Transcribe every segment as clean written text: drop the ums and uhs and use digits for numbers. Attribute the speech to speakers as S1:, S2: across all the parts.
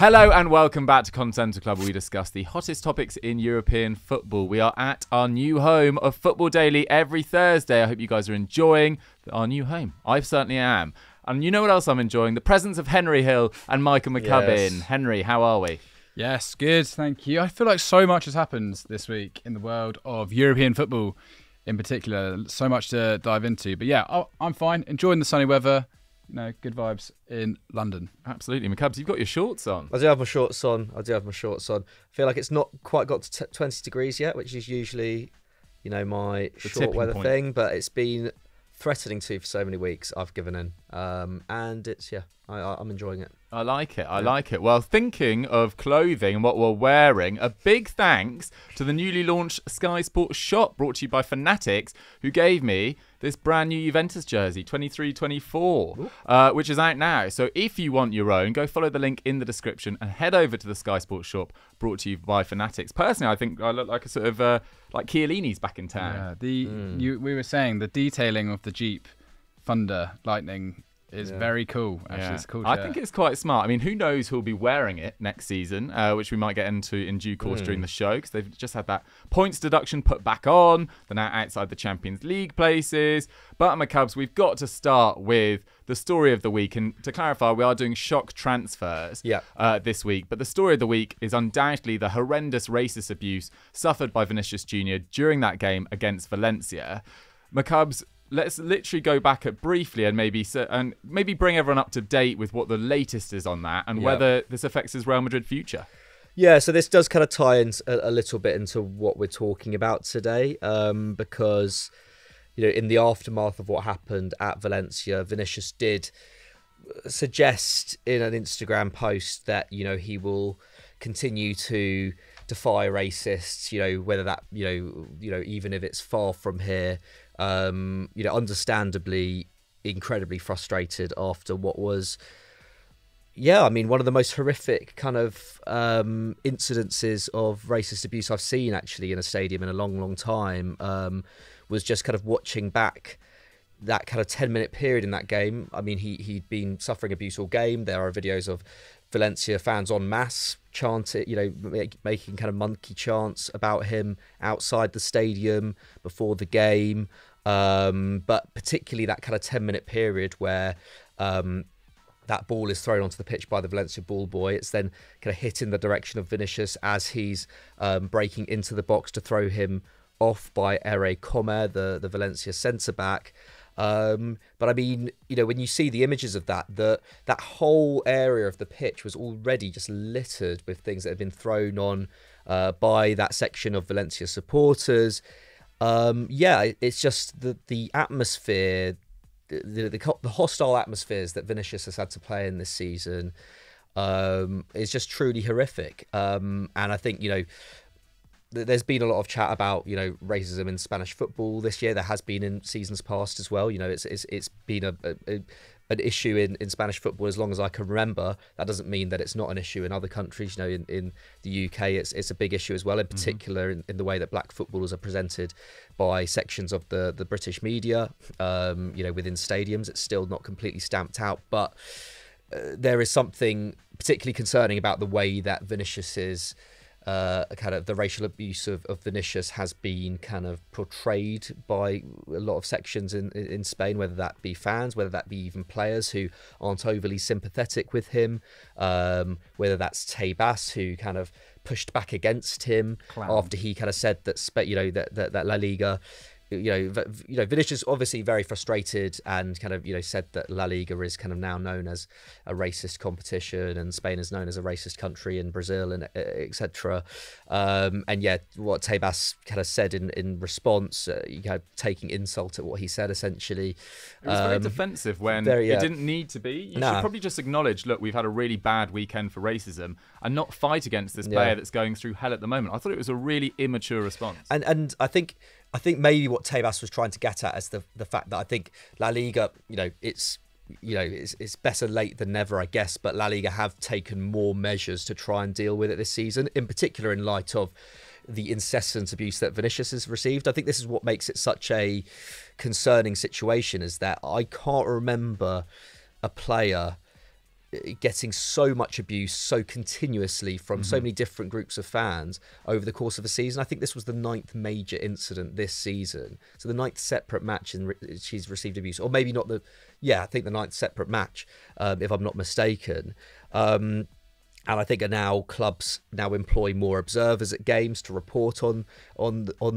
S1: Hello and welcome back to Continental Club, where we discuss the hottest topics in European football. We are at our new home of Football Daily every Thursday. I hope you guys are enjoying our new home. I certainly am. And you know what else I'm enjoying? The presence of Henry Hill and Michael McCubbin.
S2: Yes.
S1: Henry, how are we?
S3: Yes, good, thank you. I feel like so much has happened this week in the world of European football in particular. So much to dive into. But yeah, I'm fine. Enjoying the sunny weather. Good vibes in London.
S1: Absolutely. McCubbs, you've got your shorts on.
S2: I do have my shorts on. I feel like it's not quite got to 20 degrees yet, which is usually, my short weather thing. But it's been threatening to for so many weeks. I've given in. And it's, I'm enjoying it.
S1: I like it. Well, thinking of clothing and what we're wearing, a big thanks to the newly launched Sky Sports shop brought to you by Fanatics, who gave me this brand new Juventus jersey, 23-24, which is out now. So if you want your own, go follow the link in the description and head over to the Sky Sports shop brought to you by Fanatics. Personally, I think I look like a sort of like Chiellini's back in town.
S3: Yeah, we were saying the detailing of the Jeep Thunder Lightning is very cool. Actually, it's cool.
S1: I think it's quite smart. I mean, who knows who'll be wearing it next season, which we might get into in due course during the show, because they've just had that points deduction put back on. They're now outside the Champions League places. But McCubbs, we've got to start with the story of the week. And to clarify, we are doing shock transfers this week. But the story of the week is undoubtedly the horrendous racist abuse suffered by Vinicius Junior during that game against Valencia. McCubbs, let's literally go back briefly and maybe bring everyone up to date with what the latest is on that and whether this affects his Real Madrid future.
S2: Yeah, so this does kind of tie in a little bit into what we're talking about today, because in the aftermath of what happened at Valencia, Vinicius did suggest in an Instagram post that he will continue to defy racists, whether that even if it's far from here. Understandably incredibly frustrated after what was, one of the most horrific kind of incidences of racist abuse I've seen actually in a stadium in a long, long time. Was just kind of watching back that kind of 10-minute period in that game. I mean, he'd been suffering abuse all game. There are videos of Valencia fans en masse chanting, making kind of monkey chants about him outside the stadium before the game. But particularly that kind of 10-minute period where that ball is thrown onto the pitch by the Valencia ball boy. It's then kind of hit in the direction of Vinicius as he's breaking into the box to throw him off by Ere Comer, the Valencia centre-back. But I mean, when you see the images of that whole area of the pitch was already just littered with things that had been thrown on by that section of Valencia supporters. It's just the atmosphere, the hostile atmospheres that Vinicius has had to play in this season is just truly horrific. And I think, there's been a lot of chat about, racism in Spanish football this year. There has been in seasons past as well. It's been an issue in Spanish football as long as I can remember. That doesn't mean that it's not an issue in other countries. In the UK, it's a big issue as well, in particular in the way that black footballers are presented by sections of the British media. Within stadiums, it's still not completely stamped out, but there is something particularly concerning about the way that Vinicius's kind of the racial abuse of Vinicius has been kind of portrayed by a lot of sections in Spain, whether that be fans, whether that be even players who aren't overly sympathetic with him, whether that's Tebas, who kind of pushed back against him after he kind of said that that La Liga. Vinicius obviously very frustrated and kind of, said that La Liga is kind of now known as a racist competition and Spain is known as a racist country in Brazil and etc. What Tebas kind of said in response, taking insult at what he said essentially.
S1: It was very defensive when it didn't need to be. You should probably just acknowledge, look, we've had a really bad weekend for racism and not fight against this player that's going through hell at the moment. I thought it was a really immature response.
S2: And I think maybe what Tebas was trying to get at is the fact that I think La Liga, it's better late than never, I guess, but La Liga have taken more measures to try and deal with it this season, in particular in light of the incessant abuse that Vinicius has received. I think this is what makes it such a concerning situation, is that I can't remember a player getting so much abuse so continuously from so many different groups of fans over the course of a season. I think this was the 9th major incident this season. So the 9th separate match she's received abuse, or maybe not I think the 9th separate match, if I'm not mistaken. And I think clubs now employ more observers at games to report on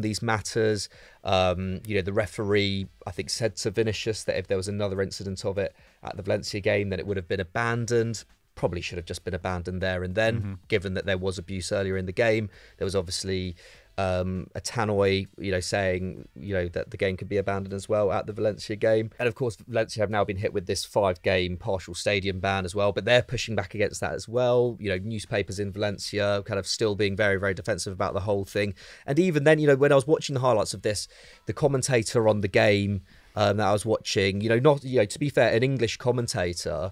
S2: these matters. The referee, I think, said to Vinicius that if there was another incident of it at the Valencia game, then it would have been abandoned. Probably should have just been abandoned there and then, given that there was abuse earlier in the game. There was obviously a tannoy, saying, that the game could be abandoned as well at the Valencia game. And of course, Valencia have now been hit with this 5-game partial stadium ban as well, but they're pushing back against that as well. Newspapers in Valencia kind of still being very, very defensive about the whole thing. And even then, when I was watching the highlights of this, the commentator on the game that I was watching, to be fair, an English commentator,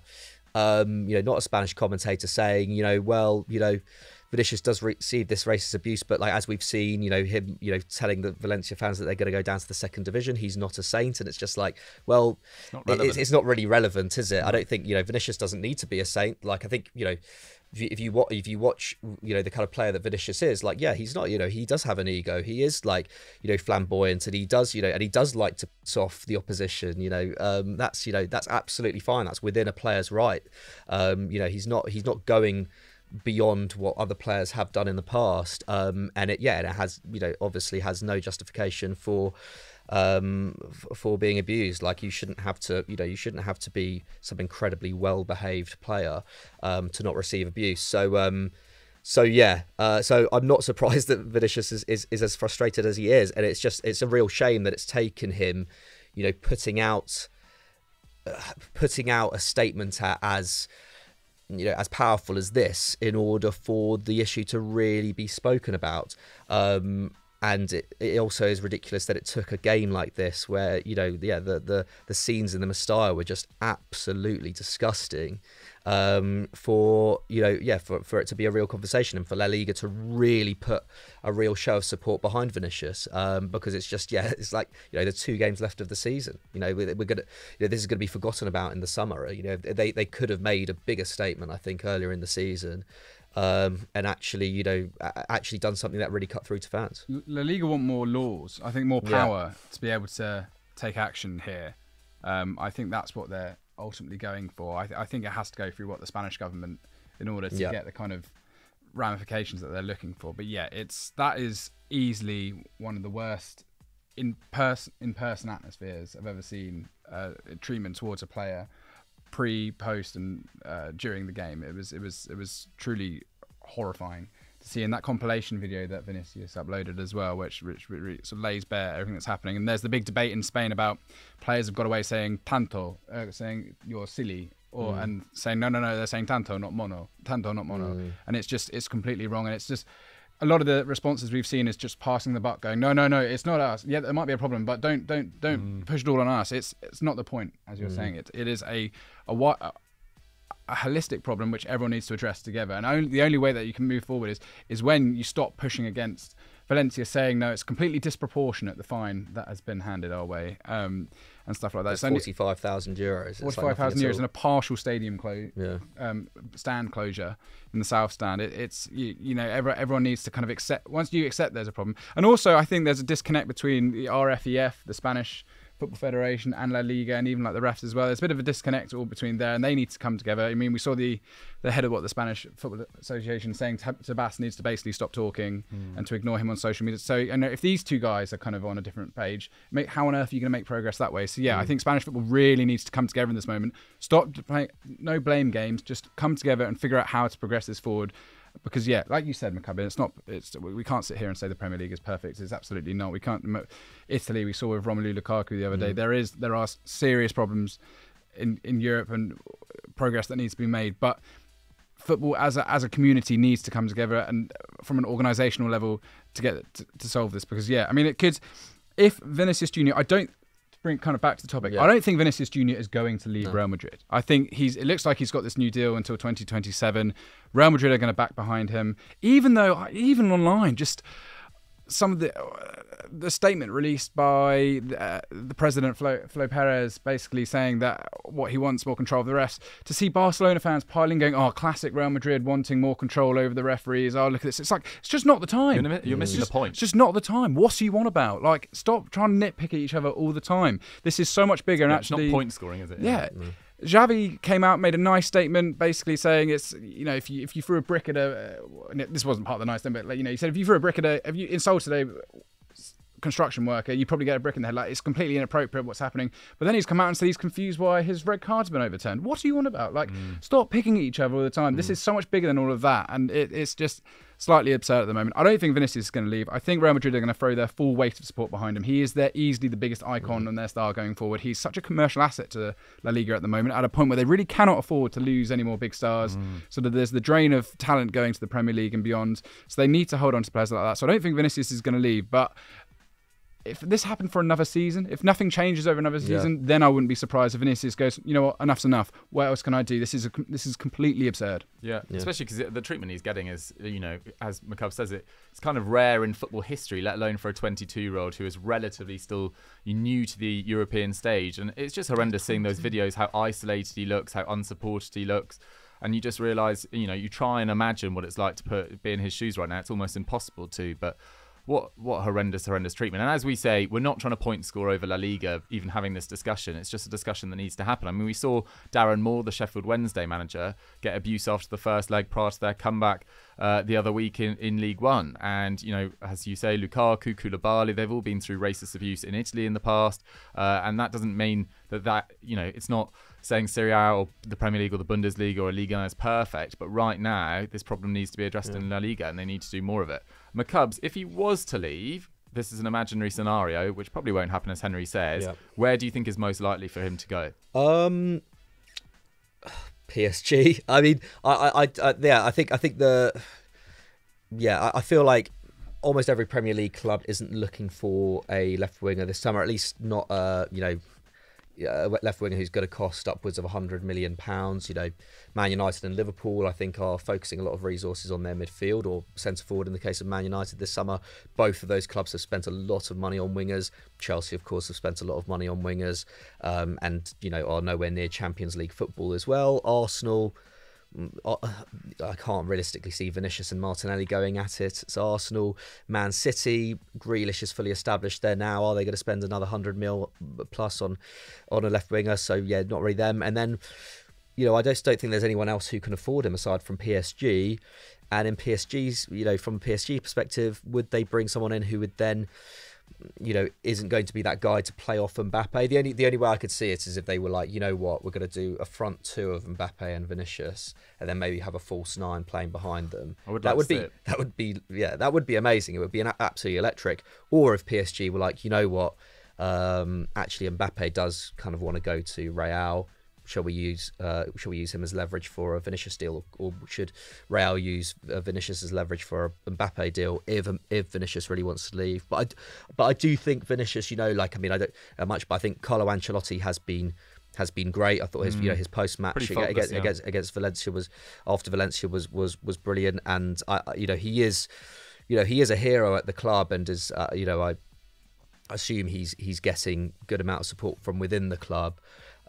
S2: not a Spanish commentator, saying, Vinicius does receive this racist abuse, but as we've seen, him, telling the Valencia fans that they're going to go down to the 2nd division, he's not a saint, and it's just it's not really relevant, is it? I don't think Vinicius doesn't need to be a saint. I think if you watch the kind of player that Vinicius is, he's not, he does have an ego. He is flamboyant, and he does and he does like to piss off the opposition. That's absolutely fine. That's within a player's right. He's not going beyond what other players have done in the past, and it has obviously has no justification for being abused. You shouldn't have to be some incredibly well behaved player to not receive abuse. So I'm not surprised that Vinicius is as frustrated as he is, and it's a real shame that it's taken him putting out a statement as powerful as this in order for the issue to really be spoken about. And it also is ridiculous that it took a game like this where, the scenes in the Mestalla were just absolutely disgusting, for it to be a real conversation and for La Liga to really put a real show of support behind Vinicius, because it's just, it's there's 2 games left of the season. We're gonna, this is going to be forgotten about in the summer. They could have made a bigger statement, I think, earlier in the season. And actually done something that really cut through to fans.
S3: La Liga want more laws. I think more power to be able to take action here. I think that's what they're ultimately going for. I think it has to go through the Spanish government in order to get the kind of ramifications that they're looking for. But that is easily one of the worst in-person atmospheres I've ever seen. Treatment towards a player pre, post, and during the game. It was truly horrifying to see in that compilation video that Vinicius uploaded as well, which sort of lays bare everything that's happening. And there's the big debate in Spain about players have got away saying tanto, saying you're silly, and saying no, they're saying tanto, not mono, and it's completely wrong. And it's just a lot of the responses we've seen is just passing the buck, going, no, it's not us. Yeah, there might be a problem, but don't push it all on us. It's not the point, as you're saying. It is a holistic problem which everyone needs to address together. And the only way that you can move forward is when you stop pushing against Valencia, saying no, it's completely disproportionate, the fine that has been handed our way, and stuff like that.
S2: It's 45,000 euros.
S3: 45,000 euros and a partial stadium stand closure in the south stand. Everyone needs to kind of accept. Once you accept there's a problem, and also I think there's a disconnect between the RFEF, the Spanish Football Federation, and La Liga, and even the refs as well. There's a bit of a disconnect all between there, and they need to come together. I mean, we saw the head of the Spanish Football Association saying Tabas needs to basically stop talking and to ignore him on social media. So, if these two guys are kind of on a different page, how on earth are you going to make progress that way? So, I think Spanish football really needs to come together in this moment. Stop playing no blame games. Just come together and figure out how to progress this forward. Because like you said, Maccabi, we can't sit here and say the Premier League is perfect. It's absolutely not. We can't. Italy, we saw with Romelu Lukaku the other day. There are serious problems in Europe and progress that needs to be made. But football as a community needs to come together and from an organisational level to solve this. Because it could. If Vinicius Junior, bring kind of back to the topic. I don't think Vinicius Junior is going to leave Real Madrid. I think it looks like he's got this new deal until 2027. Real Madrid are going to back behind him, even online, just some of the statement released by the president, Flo Perez, basically saying that what he wants more control of the refs. To see Barcelona fans piling, going, "Oh, classic Real Madrid, wanting more control over the referees. Oh, look at this." It's like, it's just not the time.
S1: You're missing the point.
S3: It's just not the time. What's you on about? Like, stop trying to nitpick at each other all the time. This is so much bigger. And actually,
S1: it's not point scoring, is it?
S3: Yeah. Xavi came out, made a nice statement, basically saying it's, if you threw a brick at this wasn't part of the nice thing, but he said if you threw a brick if you insulted a construction worker, you probably get a brick in the head. Like, it's completely inappropriate what's happening. But then he's come out and said he's confused why his red card's been overturned. What are you on about? Like, stop picking at each other all the time. This is so much bigger than all of that, and it's just slightly absurd at the moment. I don't think Vinicius is going to leave. I think Real Madrid are going to throw their full weight of support behind him. He is easily the biggest icon on their star going forward. He's such a commercial asset to La Liga at the moment, at a point where they really cannot afford to lose any more big stars. So that there's the drain of talent going to the Premier League and beyond. So they need to hold on to players like that. So I don't think Vinicius is going to leave, but if this happened for another season, if nothing changes over another season, then I wouldn't be surprised if Vinicius goes, you know what, enough's enough. What else can I do? This is completely absurd.
S1: Yeah. Especially because the treatment he's getting is, as McCubb says, it's kind of rare in football history, let alone for a 22-year-old who is relatively still new to the European stage. And it's just horrendous seeing those videos, how isolated he looks, how unsupported he looks. And you just realise, you try and imagine what it's like to be in his shoes right now. It's almost impossible to, but what horrendous treatment. And as we say, we're not trying to point score over La Liga, even having this discussion. It's just a discussion that needs to happen. I mean, we saw Darren Moore, the Sheffield Wednesday manager, get abuse after the first leg prior to their comeback the other week in League One. And, as you say, Lukaku, Koulibaly, they've all been through racist abuse in Italy in the past. And that doesn't mean that it's not saying Serie A or the Premier League or the Bundesliga or Liga is perfect, but right now this problem needs to be addressed in La Liga, and they need to do more of it. McCubbs, if he was to leave, this is an imaginary scenario, which probably won't happen, as Henry says. Where do you think is most likely for him to go?
S2: PSG. I mean, I feel like almost every Premier League club isn't looking for a left winger this summer, at least not a left winger who's going to cost upwards of £100 million. Man United and Liverpool, I think, are focusing a lot of resources on their midfield or centre forward in the case of Man United this summer. Both of those clubs have spent a lot of money on wingers. Chelsea, of course, have spent a lot of money on wingers, and are nowhere near Champions League football as well. Arsenal, I can't realistically see Vinicius and Martinelli going at it. It's Arsenal. Man City, Grealish is fully established there now. Are they going to spend another 100 mil plus on a left winger? So yeah, not really them. And then, I just don't think there's anyone else who can afford him aside from PSG. And in PSG's, from a PSG perspective, would they bring someone in who would then, isn't going to be that guy to play off Mbappe? The only way I could see it is if they were like, you know what, we're going to do a front two of Mbappe and Vinicius, and then maybe have a false nine playing behind them. That would be amazing. It would be absolutely electric. Or if PSG were like, you know what, actually Mbappe does kind of want to go to Real. Shall we use him as leverage for a Vinicius deal, or should Real use Vinicius as leverage for a Mbappe deal if Vinicius really wants to leave? But I do think Vinicius, I don't much, but I think Carlo Ancelotti has been great. I thought his post match against Valencia was brilliant, and he is a hero at the club, and is I assume he's getting good amount of support from within the club.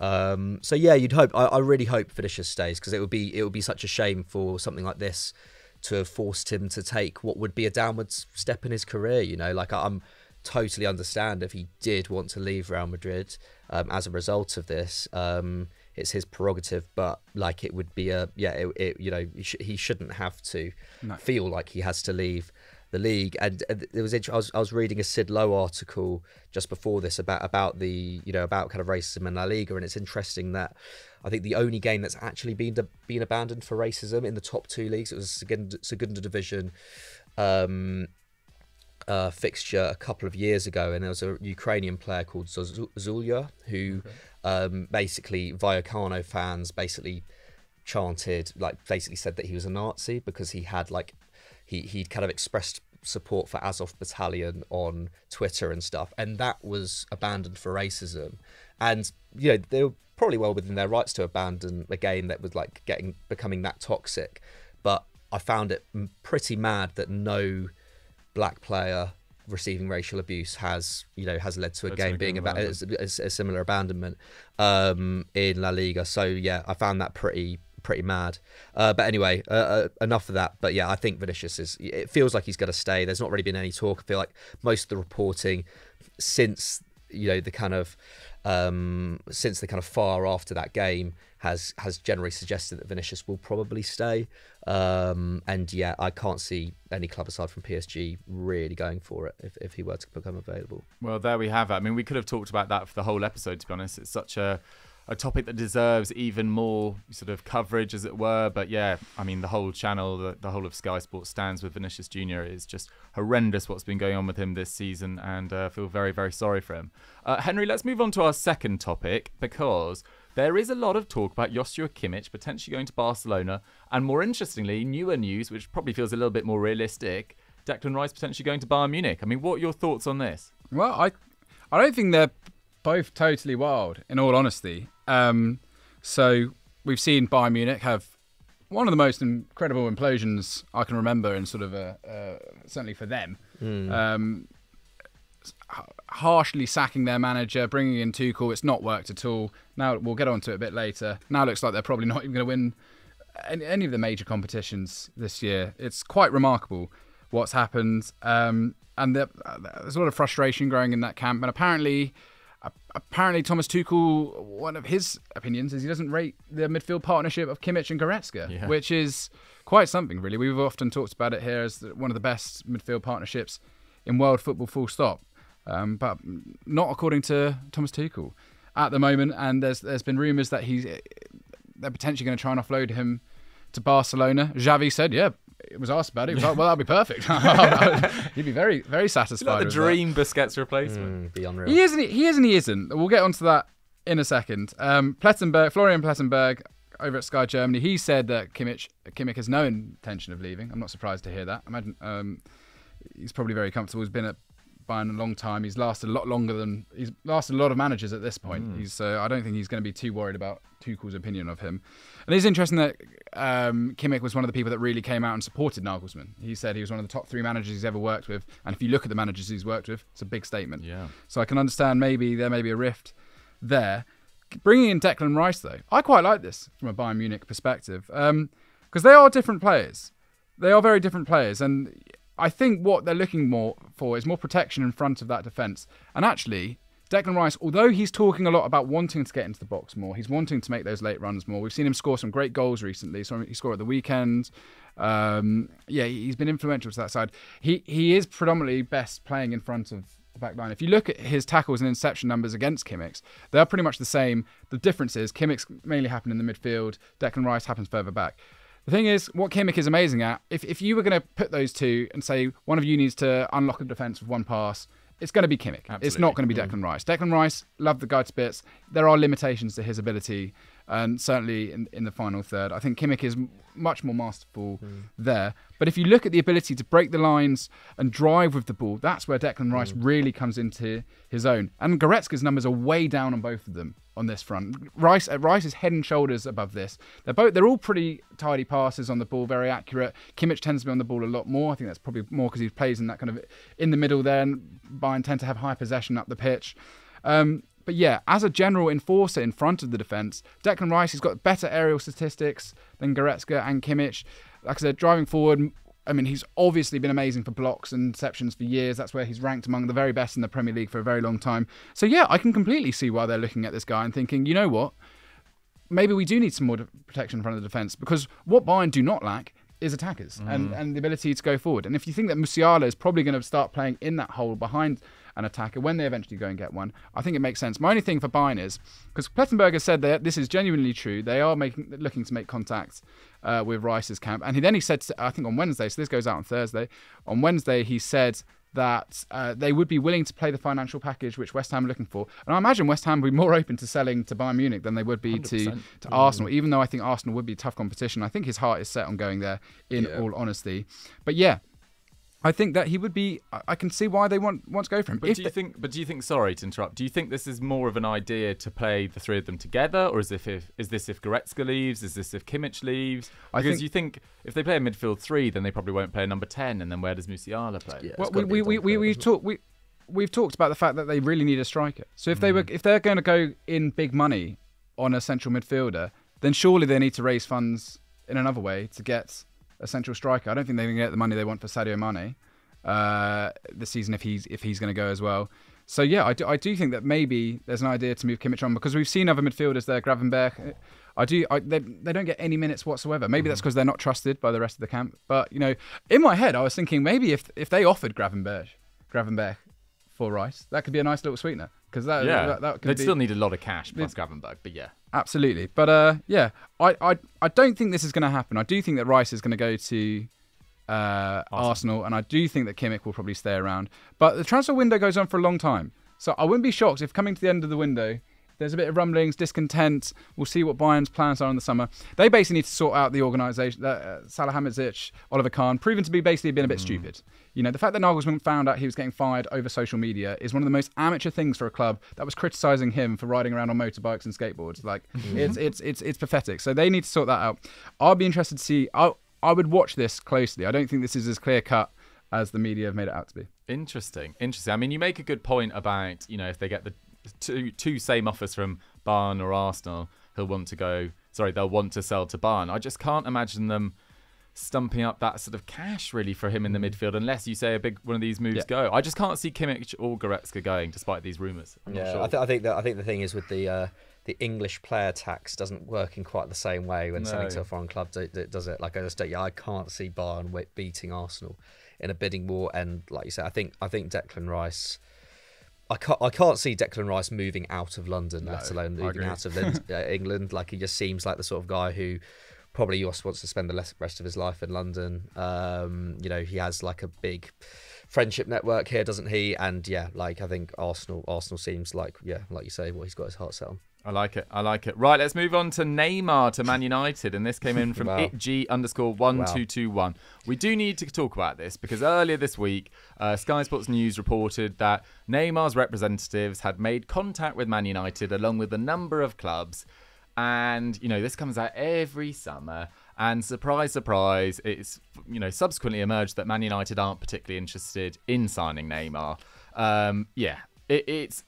S2: So yeah, you'd hope. I really hope Vinicius stays, because it would be such a shame for something like this to have forced him to take what would be a downward step in his career. I'm totally understand if he did want to leave Real Madrid as a result of this. It's his prerogative, but it would be he shouldn't have to feel like he has to leave the league. And it was I was reading a Sid Lowe article just before this about kind of racism in La Liga, and it's interesting that I think the only game that's actually been abandoned for racism in the top two leagues, it was Segunda Division fixture a couple of years ago, and there was a Ukrainian player called Zulia who basically Vallecano fans chanted, basically said that he was a Nazi because he had he'd kind of expressed support for Azov Battalion on Twitter and stuff, and that was abandoned for racism. And they were probably well within their rights to abandon a game that was becoming that toxic. But I found it pretty mad that no black player receiving racial abuse has led to a
S1: Led to
S2: game
S1: a
S2: being
S1: game
S2: about a similar abandonment in La Liga. So yeah, I found that pretty mad. But anyway, enough of that. But yeah, I think Vinicius it feels like he's going to stay. There's not really been any talk. I feel like most of the reporting since the kind of far after that game has generally suggested that Vinicius will probably stay. And yeah, I can't see any club aside from PSG really going for it if he were to become available.
S1: Well, there we have it. I mean, we could have talked about that for the whole episode, to be honest. It's such a topic that deserves even more sort of coverage, as it were. But yeah, I mean, the whole channel, the whole of Sky Sports stands with Vinicius Junior. It's just horrendous what's been going on with him this season, and I feel very, very sorry for him. Henry, let's move on to our second topic, because there is a lot of talk about Joshua Kimmich potentially going to Barcelona, and more interestingly, newer news, which probably feels a little bit more realistic, Declan Rice potentially going to Bayern Munich. I mean, what are your thoughts on this?
S3: Well, I don't think they're both totally wild, in all honesty. So we've seen Bayern Munich have one of the most incredible implosions I can remember, in sort of certainly for them. Harshly sacking their manager, bringing in Tuchel, it's not worked at all. Now we'll get onto it a bit later. Now it looks like they're probably not even going to win any of the major competitions this year. It's quite remarkable what's happened, and there's a lot of frustration growing in that camp. And apparently Thomas Tuchel, one of his opinions is he doesn't rate the midfield partnership of Kimmich and Goretzka, which is quite something, really. We've often talked about it here as one of the best midfield partnerships in world football, full stop. But not according to Thomas Tuchel at the moment. And there's been rumours that they're potentially going to try and offload him to Barcelona. Xavi said, yeah, it was asked about it. He was like, well, that'd be perfect. He'd be very, very satisfied.
S1: Like the
S3: with
S1: dream that. Busquets replacement.
S2: Be unreal.
S3: He is and he isn't. We'll get onto that in a second. Florian Plettenberg over at Sky Germany, he said that Kimmich has no intention of leaving. I'm not surprised to hear that. I imagine he's probably very comfortable. He's been at Bayern a long time. He's lasted a lot longer than he's lasted a lot of managers at this point. I don't think he's going to be too worried about Tuchel's opinion of him. And it's interesting that Kimmich was one of the people that really came out and supported Nagelsmann. He said he was one of the top 3 managers he's ever worked with, and if you look at the managers he's worked with, it's a big statement. Yeah. So I can understand maybe there may be a rift there. Bringing in Declan Rice, though, I quite like this from a Bayern Munich perspective, because they are different players. They are very different players, and I think what they're looking more for is more protection in front of that defence. And actually, Declan Rice, although he's talking a lot about wanting to get into the box more, he's wanting to make those late runs more. We've seen him score some great goals recently. So he scored at the weekend. He's been influential to that side. He is predominantly best playing in front of the back line. If you look at his tackles and interception numbers against Kimmich, they're pretty much the same. The difference is Kimmich mainly happened in the midfield. Declan Rice happens further back. The thing is, what Kimmich is amazing at, if you were going to put those two and say one of you needs to unlock a defence with one pass, it's going to be Kimmich. Absolutely. It's not going to be Declan Rice. Declan Rice, love the guy to bits. There are limitations to his ability, and certainly in the final third. I think Kimmich is much more masterful there. But if you look at the ability to break the lines and drive with the ball, that's where Declan Rice really comes into his own. And Goretzka's numbers are way down on both of them on this front. Rice is head and shoulders above this. They're all pretty tidy passes on the ball, very accurate. Kimmich tends to be on the ball a lot more. I think that's probably more because he plays in that kind of in the middle there, and Bayern tend to have high possession up the pitch. But yeah, as a general enforcer in front of the defence, Declan Rice, he's got better aerial statistics than Goretzka and Kimmich. Like I said, driving forward, I mean, he's obviously been amazing for blocks and interceptions for years. That's where he's ranked among the very best in the Premier League for a very long time. So yeah, I can completely see why they're looking at this guy and thinking, you know what? Maybe we do need some more protection in front of the defence, because what Bayern do not lack is attackers and the ability to go forward. And if you think that Musiala is probably going to start playing in that hole behind an attacker when they eventually go and get one, I think it makes sense. My only thing for Bayern is, because Plettenberg has said that this is genuinely true, they are looking to make contacts with Rice's camp. And he said, I think on Wednesday, so this goes out on Thursday, on Wednesday he said that they would be willing to play the financial package which West Ham are looking for. And I imagine West Ham would be more open to selling to Bayern Munich than they would be to Arsenal, even though I think Arsenal would be tough competition. I think his heart is set on going there, in all honesty. But yeah, I think that he would be. I can see why they want to go for him.
S1: But do you think? Sorry to interrupt. Do you think this is more of an idea to play the three of them together, or is this if Goretzka leaves? Is this if Kimmich leaves? Because you think if they play a midfield three, then they probably won't play a number 10, and then where does Musiala play?
S3: Yeah, well, we've talked about the fact that they really need a striker. So if they're going to go in big money on a central midfielder, then surely they need to raise funds in another way to get a central striker. I don't think they can get the money they want for Sadio Mane this season if he's going to go as well. So yeah, I do think that maybe there's an idea to move Kimmich on, because we've seen other midfielders there, Gravenberch. They don't get any minutes whatsoever. Maybe that's because they're not trusted by the rest of the camp. But in my head, I was thinking maybe if they offered Gravenberch for Rice, that could be a nice little sweetener. Because they'd still need a lot of cash plus Gravenberch, but yeah. Absolutely. But I don't think this is going to happen. I do think that Rice is going to go to Arsenal, and I do think that Kimmich will probably stay around. But the transfer window goes on for a long time. So I wouldn't be shocked if coming to the end of the window, there's a bit of rumblings, discontent. We'll see what Bayern's plans are in the summer. They basically need to sort out the organisation. Salihamidzic, Oliver Kahn, proven to be basically being a bit stupid. The fact that Nagelsmann found out he was getting fired over social media is one of the most amateur things for a club that was criticising him for riding around on motorbikes and skateboards. It's pathetic. So they need to sort that out. I'll be interested to see. I would watch this closely. I don't think this is as clear cut as the media have made it out to be.
S1: Interesting. I mean, you make a good point about if they get the two same offers from Bayern or Arsenal, they'll want to sell to Bayern. I just can't imagine them stumping up that sort of cash really for him in the midfield, unless you say a big one of these moves go. I just can't see Kimmich or Goretzka going, despite these rumours. I'm not sure.
S2: I think the thing is with the English player tax doesn't work in quite the same way when selling to a foreign club, does it? I can't see Bayern beating Arsenal in a bidding war. And like you said, I think Declan Rice. I can't see Declan Rice moving out of London, let alone moving out of England. He just seems like the sort of guy who probably just wants to spend the rest of his life in London. He has a big friendship network here, doesn't he? And I think Arsenal seems like you say, he's got his heart set on.
S1: I like it. Right, let's move on to Neymar to Man United, and this came in from itg_1221. We do need to talk about this because earlier this week, Sky Sports News reported that Neymar's representatives had made contact with Man United along with a number of clubs, and this comes out every summer. And surprise, surprise, it's subsequently emerged that Man United aren't particularly interested in signing Neymar. It's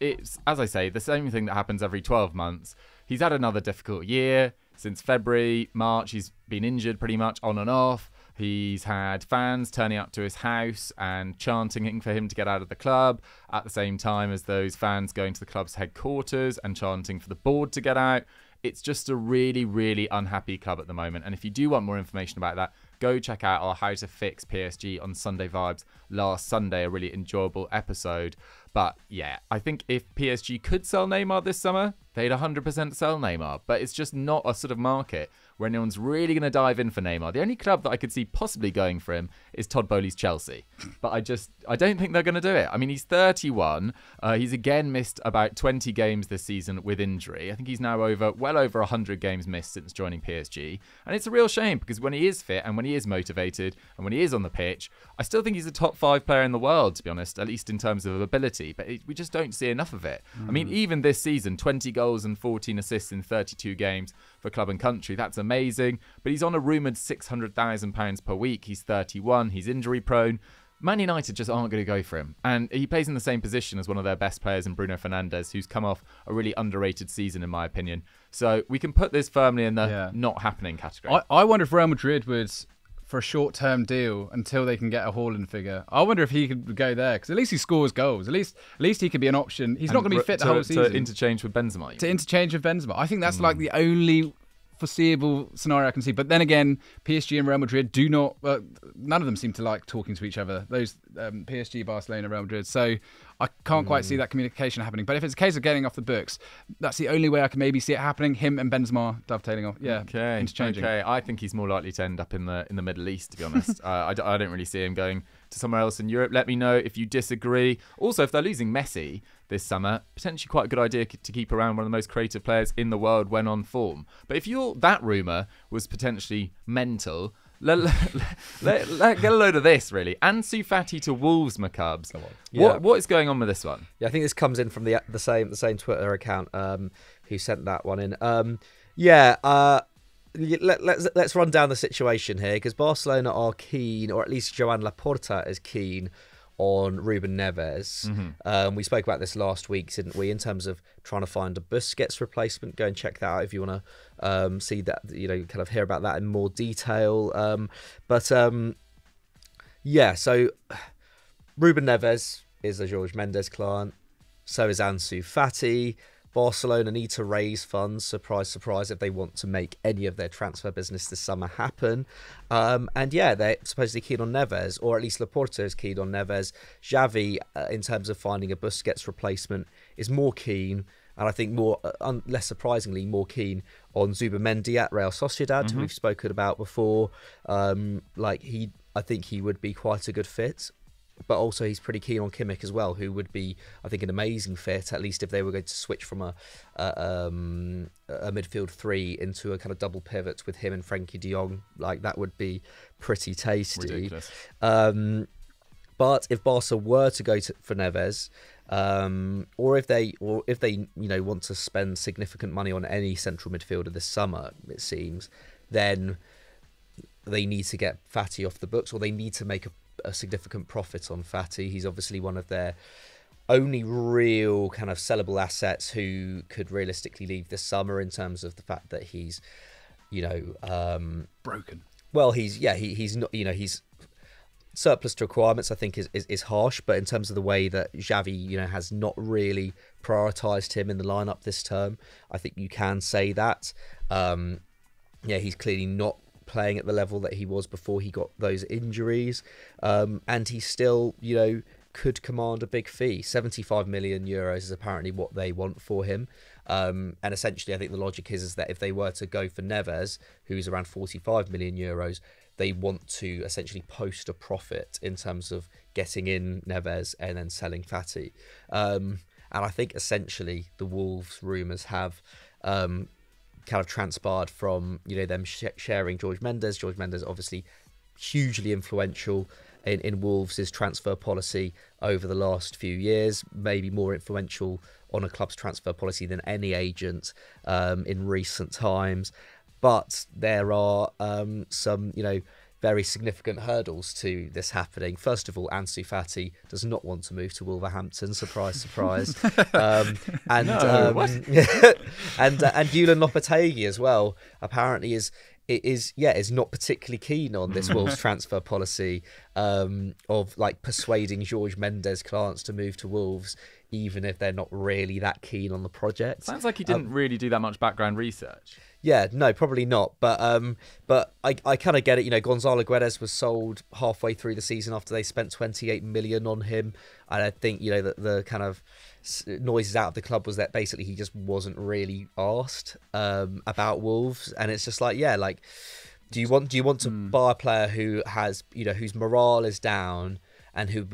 S1: as I say, the same thing that happens every 12 months. He's had another difficult year. Since February, March, he's been injured pretty much on and off. He's had fans turning up to his house and chanting for him to get out of the club, at the same time as those fans going to the club's headquarters and chanting for the board to get out. It's just a really, really unhappy club at the moment. And if you do want more information about that, go check out our How to Fix PSG on Sunday Vibes last Sunday, a really enjoyable episode. But yeah, I think if PSG could sell Neymar this summer, they'd 100% sell Neymar. But it's just not a sort of market where anyone's really going to dive in for Neymar. The only club that I could see possibly going for him is Todd Boehly's Chelsea. But I don't think they're going to do it. I mean, he's 31. He's again missed about 20 games this season with injury. I think he's now well over 100 games missed since joining PSG. And it's a real shame because when he is fit and when he is motivated and when he is on the pitch, I still think he's a top 5 player in the world, to be honest, at least in terms of ability. But we just don't see enough of it. I mean, even this season, 20 goals and 14 assists in 32 games for club and country. That's amazing. But he's on a rumoured £600,000 per week. He's 31. He's injury prone. Man United just aren't going to go for him. And he plays in the same position as one of their best players in Bruno Fernandes, who's come off a really underrated season, in my opinion. So we can put this firmly in the not happening category.
S3: I wonder if Real Madrid would, for a short-term deal until they can get a Haaland figure. I wonder if he could go there, because at least he scores goals. At least he could be an option. He's not going to be fit the whole season.
S1: To interchange with Benzema.
S3: To interchange with Benzema. I think that's the only foreseeable scenario I can see. But then again, PSG and Real Madrid do not. None of them seem to like talking to each other. Those PSG, Barcelona, Real Madrid. So I can't quite see that communication happening. But if it's a case of getting off the books, that's the only way I can maybe see it happening. Him and Benzema dovetailing off. Yeah. Interchanging.
S1: Okay. I think he's more likely to end up in the Middle East, to be honest. I don't really see him going to somewhere else in Europe. Let me know if you disagree. Also, if they're losing Messi this summer, potentially quite a good idea to keep around one of the most creative players in the world when on form. But if that rumour was potentially mental, Get a load of this, really. Ansu Fati to Wolves, McCubs.
S2: Yeah.
S1: What is going on with this one?
S2: Yeah, I think this comes in from the same Twitter account who sent that one in. Let's run down the situation here, because Barcelona are keen, or at least Joan Laporta is keen on Ruben Neves. We spoke about this last week, didn't we, in terms of trying to find a Busquets replacement. Go and check that out if you want to see that, kind of hear about that in more detail. So Ruben Neves is a Jorge Mendes client. So is Ansu Fati. Barcelona need to raise funds, surprise, surprise, if they want to make any of their transfer business this summer happen. They're supposedly keen on Neves, or at least Laporta is keen on Neves. Xavi, in terms of finding a Busquets replacement, is more keen, and I think less surprisingly, more keen on Zubimendi at Real Sociedad, who we've spoken about before. I think he would be quite a good fit. But also he's pretty keen on Kimmich as well, who would be, I think, an amazing fit, at least if they were going to switch from a midfield three into a kind of double pivot with him and Frenkie de Jong. Like, that would be pretty tasty.
S1: Ridiculous.
S2: But if Barca were to go for Neves, or if they want to spend significant money on any central midfielder this summer, it seems, then they need to get Fati off the books, or they need to make a significant profit on Fati. He's obviously one of their only real kind of sellable assets who could realistically leave this summer, in terms of the fact that he's,
S3: broken.
S2: Well, he's not, he's surplus to requirements, I think is harsh, but in terms of the way that Xavi, has not really prioritised him in the lineup this term, I think you can say that. He's clearly not playing at the level that he was before he got those injuries, and he still could command a big fee. 75 million euros is apparently what they want for him, and essentially I think the logic is that if they were to go for Neves, who's around 45 million euros, they want to essentially post a profit in terms of getting in Neves and then selling Fati, and I think essentially the Wolves rumours have kind of transpired from them sharing Jorge Mendes. Jorge Mendes obviously hugely influential in Wolves' transfer policy over the last few years, maybe more influential on a club's transfer policy than any agent in recent times. But there are some very significant hurdles to this happening. First of all, Ansu Fati does not want to move to Wolverhampton. Surprise, surprise. And Julian Lopetegui as well apparently is not particularly keen on this Wolves transfer policy of persuading Jorge Mendes clients to move to Wolves, even if they're not really that keen on the project.
S1: Sounds like he didn't really do that much background research.
S2: Yeah, no, probably not. But I kind of get it. Gonzalo Guedes was sold halfway through the season after they spent 28 million on him, and I think that the kind of noises out of the club was that basically he just wasn't really asked about Wolves, and it's just do you want to buy a player who has whose morale is down and who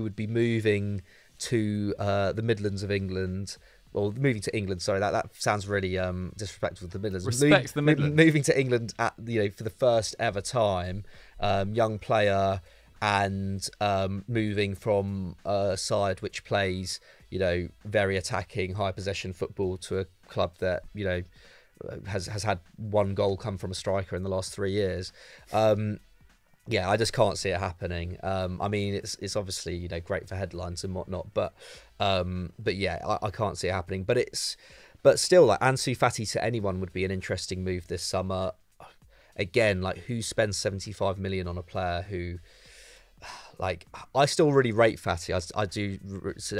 S2: would be moving to the Midlands of England? Well, moving to England, sorry, that sounds really disrespectful to the Midlands.
S1: Respects the Midlands.
S2: Moving to England at for the first ever time, young player, and moving from a side which plays very attacking, high possession football to a club that has had one goal come from a striker in the last 3 years. I just can't see it happening. I mean, it's obviously great for headlines and whatnot, but I can't see it happening. But still, Ansu Fati to anyone would be an interesting move this summer. Again, who spends 75 million on a player who, I still really rate Fati. I do.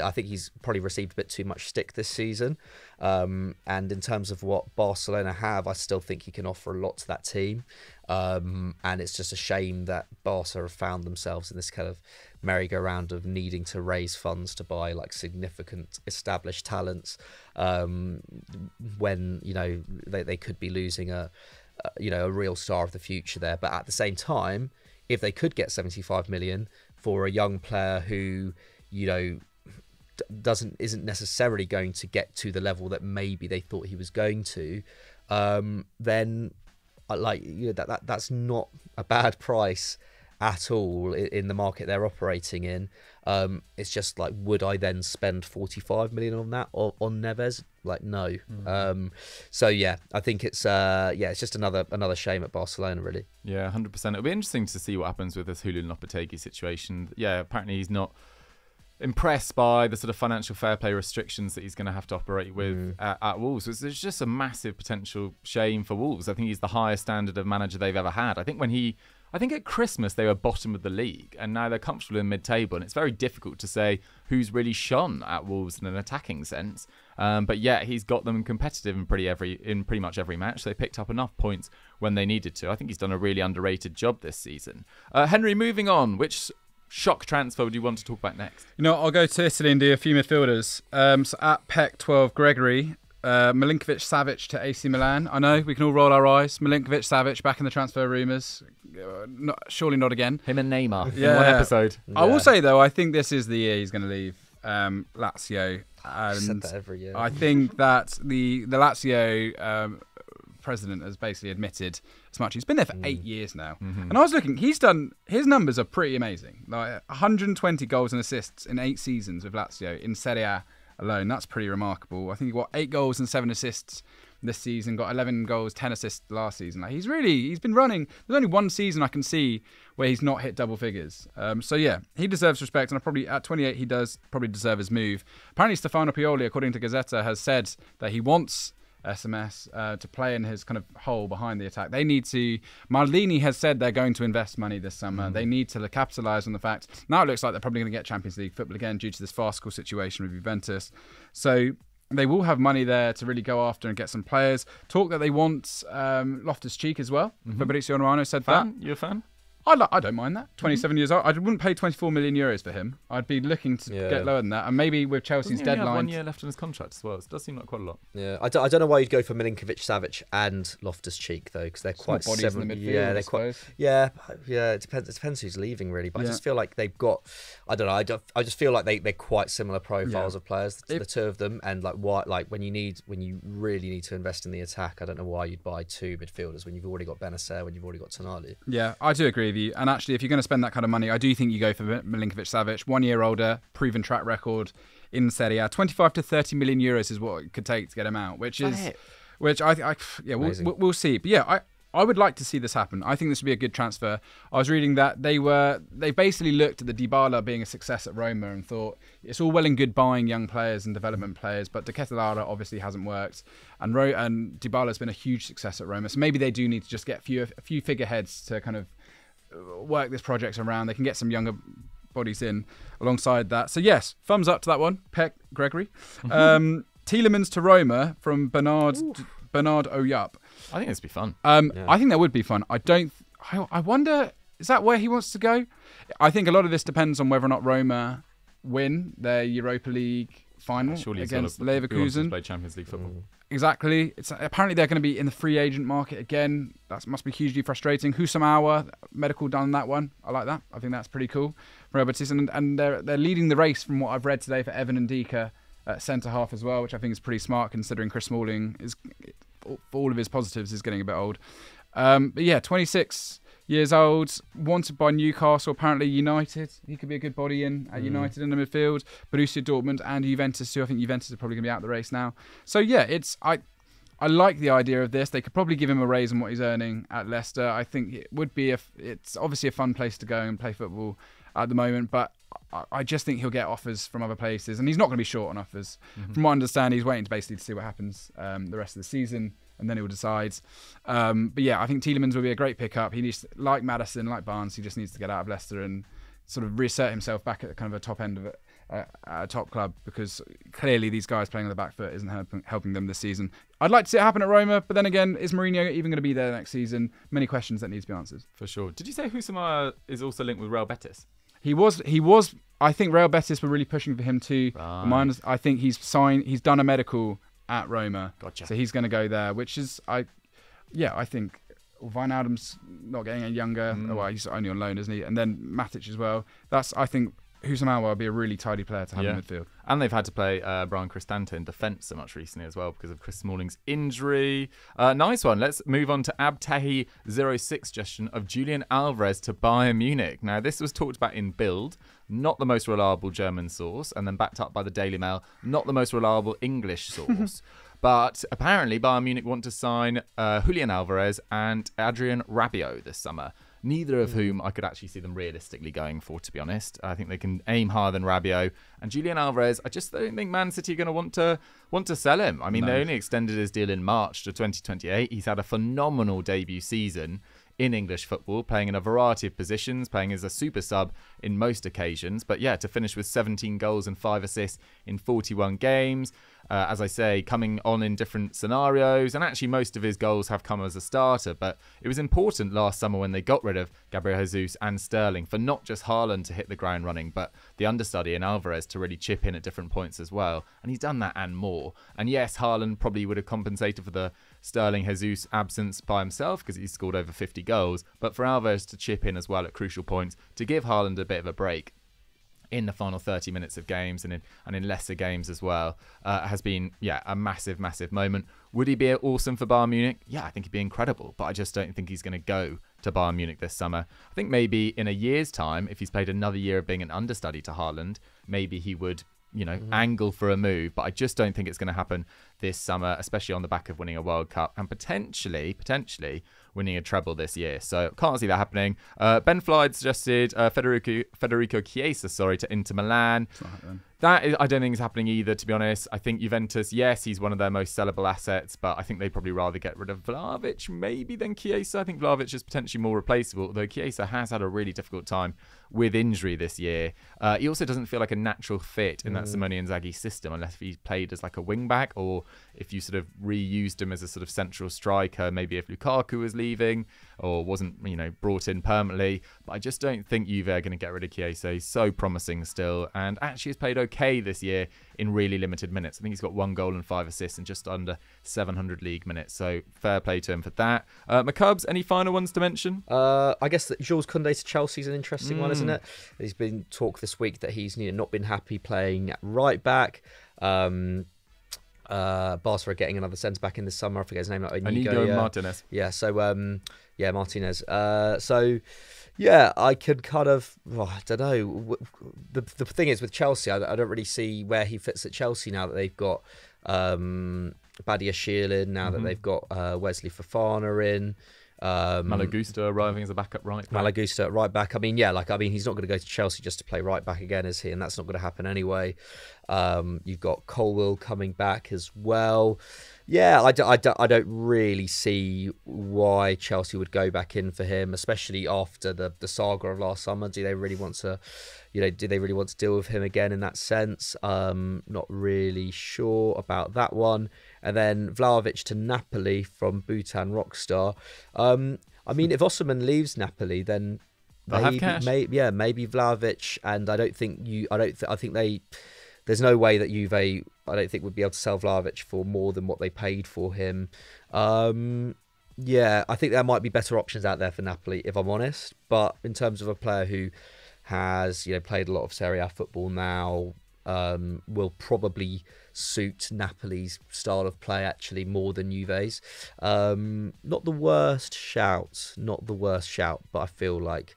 S2: I think he's probably received a bit too much stick this season. And in terms of what Barcelona have, I still think he can offer a lot to that team. And it's just a shame that Barca have found themselves in this kind of merry-go-round of needing to raise funds to buy significant established talents, when they could be losing a real star of the future there. But at the same time, if they could get 75 million for a young player who isn't necessarily going to get to the level that maybe they thought he was going to, then that's not a bad price at all in the market they're operating in. It's just like, would I then spend 45 million on that or on Neves? Like, no. So yeah, I think it's just another shame at Barcelona, really.
S1: Yeah, 100%. It'll be interesting to see what happens with this Julian Lopetegui situation. Yeah, apparently he's not impressed by the sort of financial fair play restrictions that he's going to have to operate with at Wolves. So it's just a massive potential shame for Wolves. I think he's the highest standard of manager they've ever had. I think at Christmas they were bottom of the league, and now they're comfortable in mid-table, and it's very difficult to say who's really shone at Wolves in an attacking sense. But yeah, he's got them competitive in pretty much every match. They picked up enough points when they needed to. I think he's done a really underrated job this season. Henry, moving on, which shock transfer would you want to talk about next?
S3: I'll go to Italy and do a few midfielders. So at PEC 12, Gregory. Milinkovic-Savic to AC Milan. I know we can all roll our eyes. Milinkovic-Savic back in the transfer rumours. Surely not again.
S1: Him and Neymar in one episode.
S3: I will say though, I think this is the year he's going to leave Lazio. And
S2: said that every year.
S3: I think that the Lazio president has basically admitted as much. He's been there for 8 years now, and I was looking. His numbers are pretty amazing. Like 120 goals and assists in 8 seasons with Lazio in Serie A alone. That's pretty remarkable. I think he got 8 goals and 7 assists this season, got 11 goals, 10 assists last season. Like he's been running. There's only one season I can see where he's not hit double figures. So yeah, he deserves respect, and I probably at 28 he does probably deserve his move. Apparently Stefano Pioli, according to Gazzetta, has said that he wants SMS to play in his kind of hole behind the attack. They need to. Maldini has said they're going to invest money this summer. They need to capitalise on the fact. Now it looks like they're probably going to get Champions League football again due to this farcical situation with Juventus. So they will have money there to really go after and get some players. Talk that they want Loftus-Cheek as well. Fabrizio Romano said that.
S1: You a fan?
S3: I don't mind that. 27 years old. I wouldn't pay 24 million euros for him. I'd be looking to get lower than that. And maybe with Chelsea's deadline.
S1: He have 1 year left on his contract as well. It does seem like quite a lot.
S2: Yeah, I don't know why you'd go for Milinkovic-Savic and Loftus-Cheek though, because they're quite similar.
S3: In the midfield,
S2: they're quite. Yeah. It depends who's leaving really, but I just feel like they've got. I don't know. I just feel like they're quite similar profiles of players, the two of them, and when you really need to invest in the attack, I don't know why you'd buy 2 midfielders when you've already got Benacer, when you've already got Tonali.
S3: Yeah, I do agree with you. And actually, if you're going to spend that kind of money, I do think you go for Milinkovic-Savic. 1 year older, proven track record in Serie A. 25 to 30 million euros is what it could take to get him out, which we'll see. But yeah, I would like to see this happen. I think this would be a good transfer. I was reading that they basically looked at the Dybala being a success at Roma and thought it's all well and good buying young players and development players, but De Ketelaere obviously hasn't worked, and Dybala's been a huge success at Roma. So maybe they do need to just get a few figureheads to kind of work this project around. They can get some younger bodies in alongside that. So yes, thumbs up to that one. Peck Gregory. Tielemans to Roma from Bernard Oyup.
S1: I think this would be fun.
S3: I think that would be fun. I wonder, is that where he wants to go? I think a lot of this depends on whether or not Roma win their Europa League final against Leverkusen.
S1: To play Champions League football.
S3: Exactly. Apparently they're going to be in the free agent market again. That must be hugely frustrating. Husam Aouar, medical done that one. I like that. I think that's pretty cool. And they're leading the race from what I've read today for Evan and Ndika at centre half as well, which I think is pretty smart considering Chris Smalling is, for all of his positives, is getting a bit old. But yeah, 26 years old, wanted by Newcastle, apparently United. He could be a good body in at United in the midfield. Borussia Dortmund and Juventus too. I think Juventus are probably going to be out of the race now. So yeah, I like the idea of this. They could probably give him a raise on what he's earning at Leicester. I think it would be it's obviously a fun place to go and play football at the moment, but I just think he'll get offers from other places, and he's not going to be short on offers. From what I understand, he's waiting to see what happens the rest of the season, and then he'll decide. But yeah, I think Tielemans will be a great pickup. He needs, like Maddison, like Barnes, he just needs to get out of Leicester and sort of reassert himself back at kind of a top end of it, a top club, because clearly these guys playing on the back foot isn't helping them this season. I'd like to see it happen at Roma, but then again, is Mourinho even going to be there next season? Many questions that need to be answered.
S1: For sure. Did you say Husam Aouar is also linked with Real Betis?
S3: He was. I think Real Betis were really pushing for him too. Right. I think he's done a medical at Roma.
S1: Gotcha.
S3: So he's going to go there, which is, I think Wijnaldum's not getting any younger. Well, he's only on loan, isn't he? And then Matic as well. I think Husam will be a really tidy player to have in midfield.
S1: And they've had to play Brian Cristante in defence so much recently as well because of Chris Smalling's injury. Nice one. Let's move on to Abtahi06 suggestion of Julian Alvarez to Bayern Munich. Now, this was talked about in Bild, not the most reliable German source, and then backed up by the Daily Mail, not the most reliable English source. But apparently Bayern Munich want to sign Julian Alvarez and Adrien Rabiot this summer. Neither of whom I could actually see them realistically going for, to be honest. I think they can aim higher than Rabiot. And Julian Alvarez, I just don't think Man City are going to want to sell him. I mean, They only extended his deal in March to 2028. He's had a phenomenal debut season in English football, playing in a variety of positions, playing as a super sub in most occasions. But yeah, to finish with 17 goals and 5 assists in 41 games. As I say, coming on in different scenarios. And actually, most of his goals have come as a starter. But it was important last summer when they got rid of Gabriel Jesus and Sterling for not just Haaland to hit the ground running, but the understudy in Alvarez to really chip in at different points as well. And he's done that and more. And yes, Haaland probably would have compensated for the Sterling Jesus absence by himself because he's scored over 50 goals. But for Alvarez to chip in as well at crucial points, to give Haaland a bit of a break in the final 30 minutes of games and in lesser games as well, has been, a massive, massive moment. Would he be awesome for Bayern Munich? Yeah, I think he'd be incredible, but I just don't think he's going to go to Bayern Munich this summer. I think maybe in a year's time, if he's played another year of being an understudy to Haaland, maybe he would, angle for a move, but I just don't think it's going to happen this summer, especially on the back of winning a World Cup and potentially winning a treble this year. So can't see that happening. Ben Flyde suggested Federico Chiesa, to Inter Milan. That is, I don't think is happening either, to be honest. I think Juventus, yes, he's one of their most sellable assets, but I think they'd probably rather get rid of Vlahovic maybe than Chiesa. I think Vlahovic is potentially more replaceable, although Chiesa has had a really difficult time with injury this year. He also doesn't feel like a natural fit in that Simone Inzaghi system unless he's played as like a wing-back or if you sort of reused him as a sort of central striker, maybe if Lukaku was leaving or wasn't, brought in permanently. But I just don't think Juve are going to get rid of Chiesa. He's so promising still and actually has played okay this year in really limited minutes. I think he's got 1 goal and 5 assists in just under 700 league minutes. So fair play to him for that. McCubs, any final ones to mention?
S2: I guess that Jules Koundé to Chelsea is an interesting one, isn't it? There's been talk this week that he's not been happy playing at right back. Barca are getting another centre back in the summer. I forget his name.
S1: Inigo Martinez.
S2: Yeah. So Martinez. I could kind of. I don't know. The thing is with Chelsea, I don't really see where he fits at Chelsea now that they've got Badia Sheil in. Now that they've got Wesley Fofana in.
S1: Malagusta arriving as a backup right back.
S2: Malagusta at right back. He's not going to go to Chelsea just to play right back again, is he? And that's not going to happen anyway. You've got Colwill coming back as well. Yeah, I don't really see why Chelsea would go back in for him, especially after the saga of last summer. Do they really want to, deal with him again in that sense? Not really sure about that one. And then Vlahovic to Napoli from Bhutan Rockstar. If Osimhen leaves Napoli, then maybe Vlahovic, and I think there's no way that Juve, I don't think, would be able to sell Vlahovic for more than what they paid for him. I think there might be better options out there for Napoli, if I'm honest. But in terms of a player who has, played a lot of Serie A football now, will probably suit Napoli's style of play actually more than Juve's. Not the worst shout, but I feel like,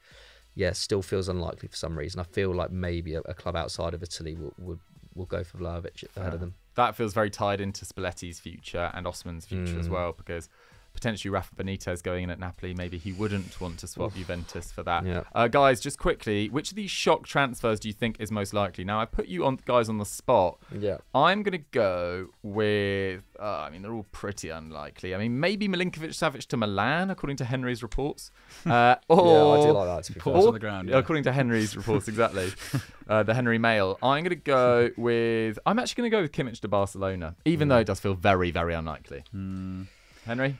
S2: still feels unlikely for some reason. I feel like maybe a club outside of Italy will go for Vlahovic ahead of them.
S1: That feels very tied into Spalletti's future and Osimhen's future as well, because potentially Rafa Benitez going in at Napoli, maybe he wouldn't want to swap Juventus for that. Yeah. Guys, just quickly, which of these shock transfers do you think is most likely? Now, I put you on the spot.
S2: Yeah.
S1: I'm going to go with, they're all pretty unlikely. Maybe Milinkovic-Savic to Milan, according to Henry's reports.
S2: I do like that, to be fair.
S3: On the ground, yeah.
S1: According to Henry's reports, exactly. The Henry Mail. I'm actually going to go with Kimmich to Barcelona, even though it does feel very, very unlikely. Henry?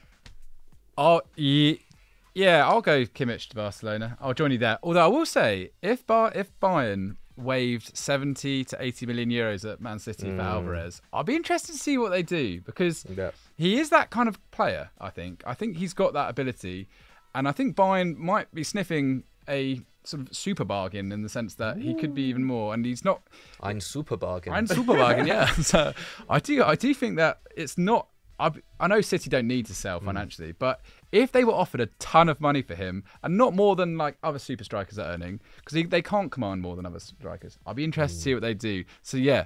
S3: Oh, yeah, I'll go Kimmich to Barcelona. I'll join you there. Although I will say, if Bayern waived 70 to 80 million euros at Man City for Alvarez, I'll be interested to see what they do, because he is that kind of player, I think. I think he's got that ability, and I think Bayern might be sniffing a sort of super bargain in the sense that he could be even more, and he's not.
S2: Ein super bargain.
S3: Ein super bargain, yeah. So I do think that it's not. I know City don't need to sell financially, but if they were offered a ton of money for him, and not more than like other super strikers are earning, because they can't command more than other strikers, I'd be interested to see what they do. So yeah,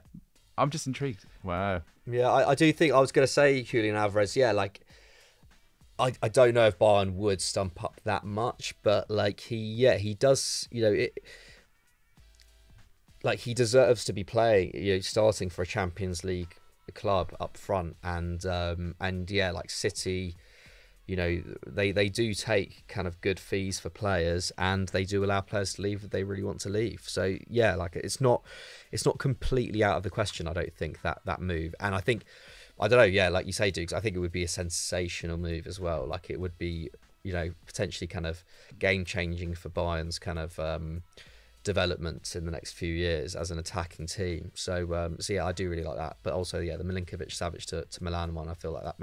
S3: I'm just intrigued.
S1: Wow.
S2: Yeah, I do think I was going to say Julian Alvarez. Yeah, like I don't know if Bayern would stump up that much, but like he does. You know, he deserves to be playing. You know, starting for a Champions League club up front, and yeah, like City, you know, they do take kind of good fees for players, and they do allow players to leave if they really want to leave. So yeah, like it's not completely out of the question, I don't think, that move. And I think, I don't know, yeah, like you say, Dukes, I think it would be a sensational move as well. Like it would be, you know, potentially kind of game changing for Bayern's kind of development in the next few years as an attacking team. So yeah, I do really like that. But also, yeah, the Milinkovic-Savic to Milan one, I feel like that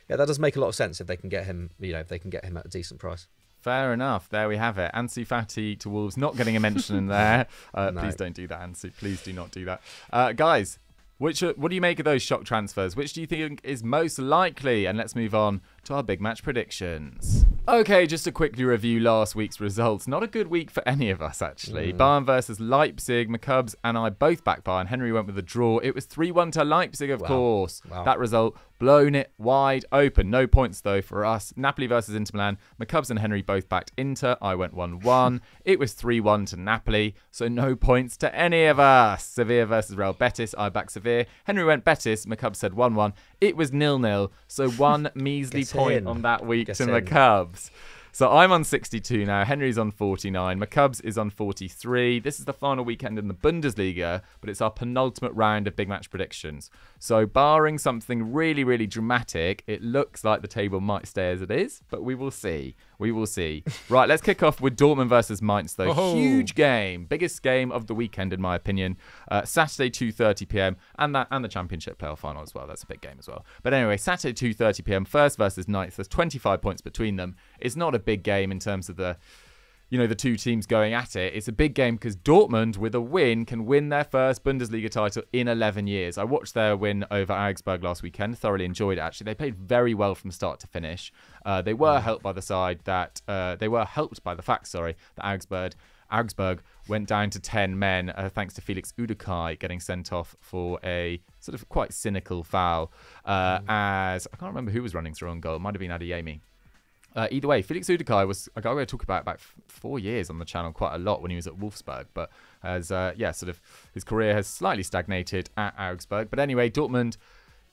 S2: does make a lot of sense if they can get him, you know, if they can get him at a decent price.
S1: Fair enough. There we have it. Ansu Fati to Wolves, not getting a mention in there.
S2: No.
S1: Please don't do that, Ansu. Please do not do that. Guys, what do you make of those shock transfers? Which do you think is most likely? And let's move on to our big match predictions. Okay, just to quickly review last week's results. Not a good week for any of us, actually. Bayern versus Leipzig. McCubs and I both backed Bayern. Henry went with a draw. It was 3-1 to Leipzig, of course.
S2: Wow.
S1: That result blown it wide open. No points, though, for us. Napoli versus Inter Milan. McCubs and Henry both backed Inter. I went 1-1. It was 3-1 to Napoli, so no points to any of us. Sevilla versus Real Betis. I backed Sevilla. Henry went Betis. McCubs said 1-1. It was 0-0, so one measly point on that week to McCubs. So I'm on 62 now. Henry's on 49. McCubs is on 43. This is the final weekend in the Bundesliga, but it's our penultimate round of big match predictions. So barring something really, really dramatic, it looks like the table might stay as it is, but we will see. We will see. Right, let's kick off with Dortmund versus Mainz, though.
S3: Oh.
S1: Huge game. Biggest game of the weekend, in my opinion. Saturday, 2:30 p.m. and the Championship playoff final as well. That's a big game as well. But anyway, Saturday, 2:30 p.m. First versus ninth. There's 25 points between them. It's not a big game in terms of the two teams going at it. It's a big game because Dortmund, with a win, can win their first Bundesliga title in 11 years. I watched their win over Augsburg last weekend. Thoroughly enjoyed it, actually. They played very well from start to finish. They were helped by the fact that Augsburg went down to 10 men thanks to Felix Udekai getting sent off for a sort of quite cynical foul. As I can't remember who was running through on goal. It might have been Adeyemi. Either way, Felix Udekai was a guy we talk about 4 years on the channel quite a lot when he was at Wolfsburg, but as sort of his career has slightly stagnated at Augsburg. But anyway, Dortmund,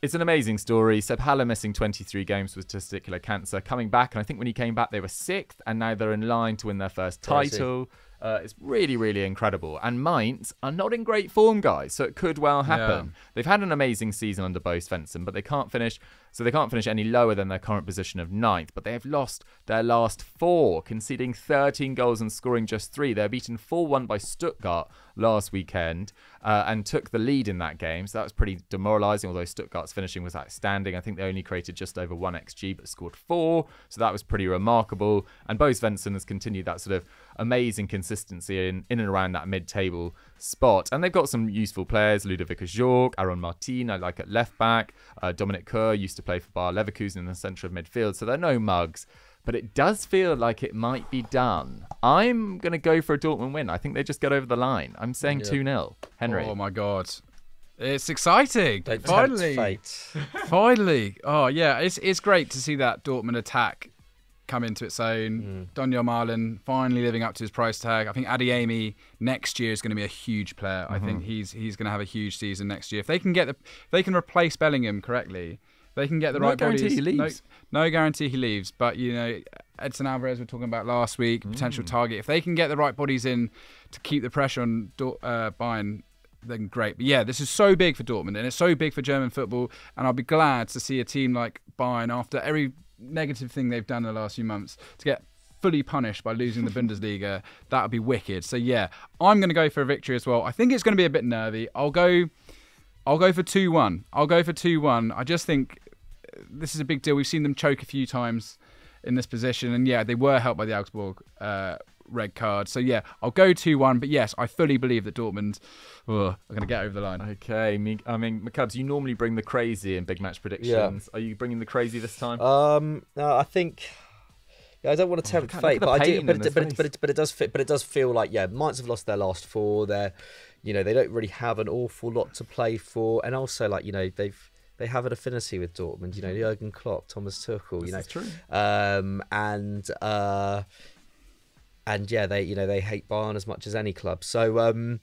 S1: it's an amazing story. Sepp Haller missing 23 games with testicular cancer, coming back, and I think when he came back they were 6th, and now they're in line to win their first title. It's really, really incredible. And Mainz are not in great form, guys, so it could well happen. Yeah. They've had an amazing season under Bo Svensson, but they can't finish any lower than their current position of 9th. But they have lost their last 4, conceding 13 goals and scoring just 3. They were beaten 4-1 by Stuttgart last weekend and took the lead in that game. So that was pretty demoralising, although Stuttgart's finishing was outstanding. I think they only created just over 1 XG, but scored 4. So that was pretty remarkable. And Bo Svensson has continued that sort of amazing consistency in and around that mid-table spot. And they've got some useful players. Ludovic Ajorg, Aaron Martin, I like at left back. Dominic Kerr used to play for Bayer Leverkusen in the centre of midfield. So they're no mugs. But it does feel like it might be done. I'm going to go for a Dortmund win. I think they just get over the line. I'm saying 2-0. Henry.
S3: Oh, my God. It's exciting.
S2: Don't
S3: Finally.
S2: tempt fate.
S3: Finally. Oh, yeah. It's great to see that Dortmund attack come into its own. Daniel Marlin finally living up to his price tag. I think Adeyemi next year is going to be a huge player. I think he's going to have a huge season next year. If they can replace Bellingham correctly, they can get the right bodies.
S1: He leaves.
S3: No guarantee he leaves. But, you know, Edson Alvarez, we're talking about last week, potential target. If they can get the right bodies in to keep the pressure on Bayern, then great. But yeah, this is so big for Dortmund and it's so big for German football. And I'll be glad to see a team like Bayern, after every negative thing they've done in the last few months, to get fully punished by losing the Bundesliga. That would be wicked. So yeah, I'm going to go for a victory as well. I think it's going to be a bit nervy. I'll go for 2-1. I'll go for 2-1. I just think this is a big deal. We've seen them choke a few times in this position, and yeah, they were helped by the Augsburg red card. So yeah, I'll go 2-1. But yes, I fully believe that Dortmund are going to get over the line.
S1: Okay, I mean, McCubs, you normally bring the crazy in big match predictions. Are you bringing the crazy this time?
S2: No, I think. Yeah, I don't want to tempt fate, but I do. But it does fit. But it does feel like Mainz have lost their last 4. They don't really have an awful lot to play for, and also they have an affinity with Dortmund. Jurgen Klopp, Thomas Tuchel.
S1: This is true.
S2: They hate Bayern as much as any club. So